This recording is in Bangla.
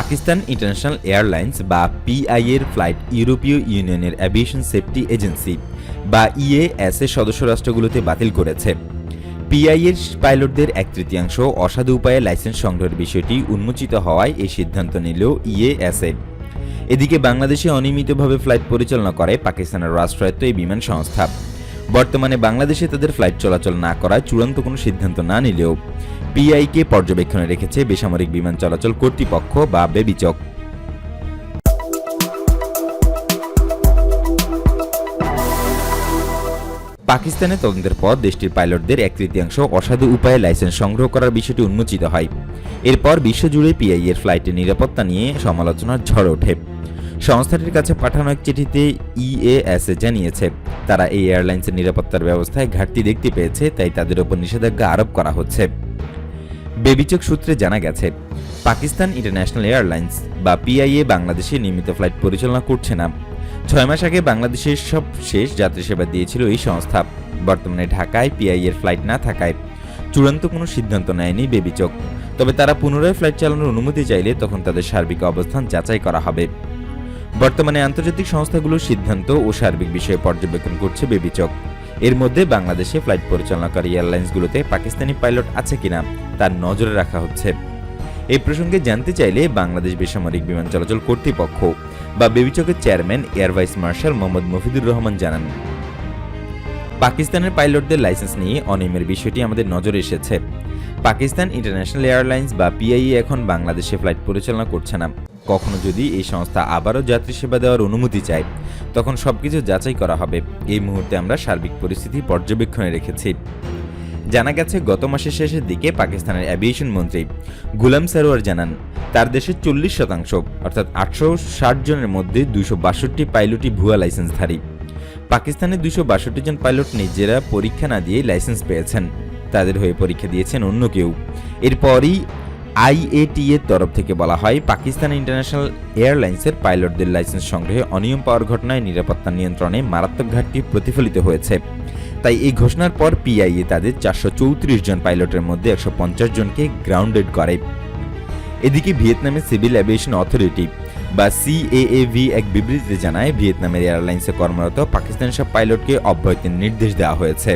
পাকিস্তান ইন্টারন্যাশনাল এয়ারলাইন্স বা পিআইএর ফ্লাইট ইউরোপীয় ইউনিয়নের অ্যাভিয়েশন সেফটি এজেন্সি বা ইএএস সদস্য রাষ্ট্রগুলোতে বাতিল করেছে। পিআইএর পাইলটদের 1/3 অসাধু উপায়ে লাইসেন্স সংগ্রহের বিষয়টি উন্মোচিত হওয়ায় এই সিদ্ধান্ত নিল ইএএসএ। এদিকে বাংলাদেশে অনিয়মিতভাবে ফ্লাইট পরিচালনা করে পাকিস্তানের রাষ্ট্রায়ত্ত এই বিমান সংস্থা। বর্তমানে বাংলাদেশে তাদের ফ্লাইট চলাচল না করায় চূড়ান্ত কোনো সিদ্ধান্ত না নিলেও পিআইকে পর্যবেক্ষণে রেখেছে বেসামরিক বিমান চলাচল কর্তৃপক্ষ বা বেবিচক। পাকিস্তানে তদন্তের পর দেশটির পাইলটদের 1/3 অসাধু উপায়ে লাইসেন্স সংগ্রহ করার বিষয়টি উন্মোচিত হয়। এরপর বিশ্বজুড়ে পিআইএর ফ্লাইটের নিরাপত্তা নিয়ে সমালোচনার ঝড় ওঠে। সংস্থাটির কাছে পাঠানো এক চিঠিতে ইএএসএ জানিয়েছে তারা এই এয়ারলাইন্সের নিরাপত্তার ব্যবস্থায় ঘাটতি দেখতে পেয়েছে, তাই তাদের উপর নিষেধাজ্ঞা আরোপ করা হচ্ছে। বেবিচক সূত্রে জানা গেছে পাকিস্তান ইন্টারন্যাশনাল এয়ারলাইন্স বা পিআইএ বাংলাদেশে নিয়মিত ফ্লাইট পরিচালনা করছে না। 6 মাস আগে বাংলাদেশের সব শেষ যাত্রী সেবা দিয়েছিল এই সংস্থা। বর্তমানে ঢাকায় পিআইএর ফ্লাইট না থাকায় চূড়ান্ত কোনো সিদ্ধান্ত নেয়নি বেবিচক। তবে তারা পুনরায় ফ্লাইট চালানোর অনুমতি চাইলে তখন তাদের সার্বিক অবস্থান যাচাই করা হবে। বর্তমানে আন্তর্জাতিক সংস্থাগুলোর সিদ্ধান্ত ও সার্বিক বিষয়ে পর্যবেক্ষণ করছে বেবিচক। এর মধ্যে বাংলাদেশে ফ্লাইট পরিচালনাকারী এয়ারলাইন্সগুলোতে পাকিস্তানি পাইলট আছে কিনা তার নজরে রাখা হচ্ছে। এই প্রসঙ্গে জানতে চাইলে বাংলাদেশ বেসামরিক বিমান চলাচল কর্তৃপক্ষ বা বেবিচকের chairman air vice marshal Mohammad Mofidur Rahman জানান, পাকিস্তানের পাইলটদের লাইসেন্স নিয়ে অনিয়মের বিষয়টি আমাদের নজরে এসেছে। পাকিস্তান ইন্টারন্যাশনাল এয়ারলাইন্স বা পিআইএ এখন বাংলাদেশে ফ্লাইট পরিচালনা করছে না। কখনো যদি এই সংস্থা আবারও যাত্রী সেবা দেওয়ার অনুমতি চায় তখন সবকিছু যাচাই করা হবে। এই মুহূর্তে আমরা সার্বিক পরিস্থিতি পর্যবেক্ষণে রেখেছি। জানা গেছে গত মাসের শেষের দিকে পাকিস্তানের অ্যাভিয়েশন মন্ত্রী গুলাম সারোয়ার জানান তার দেশের 40% অর্থাৎ 860 জনের মধ্যে 262 পাইলটই ভুয়া লাইসেন্সধারী। পাকিস্তানের 262 জন পাইলট নিজেরা পরীক্ষা না দিয়ে লাইসেন্স পেয়েছেন, তাদের হয়ে পরীক্ষা দিয়েছেন অন্য কেউ। এরপরই আইএটি এর তরফ থেকে বলা হয় পাকিস্তান ইন্টারন্যাশনাল এয়ারলাইন্সের পাইলটদের লাইসেন্স সংগ্রহে অনিয়ম পাওয়ার ঘটনায় নিরাপত্তা নিয়ন্ত্রণে মারাত্মক ঘাটতি প্রতিফলিত হয়েছে। তাই এই ঘোষণার পর পিআইএ তাদের 434 জন পাইলটের মধ্যে 150 জনকে গ্রাউন্ডেড করে। এদিকে ভিয়েতনামের সিভিল অ্যাভিয়েশন অথরিটি বা সিএএভি এক বিবৃতিতে জানায় ভিয়েতনামের এয়ারলাইন্সে কর্মরত পাকিস্তানের সব পাইলটকে অব্যাহতির নির্দেশ দেওয়া হয়েছে।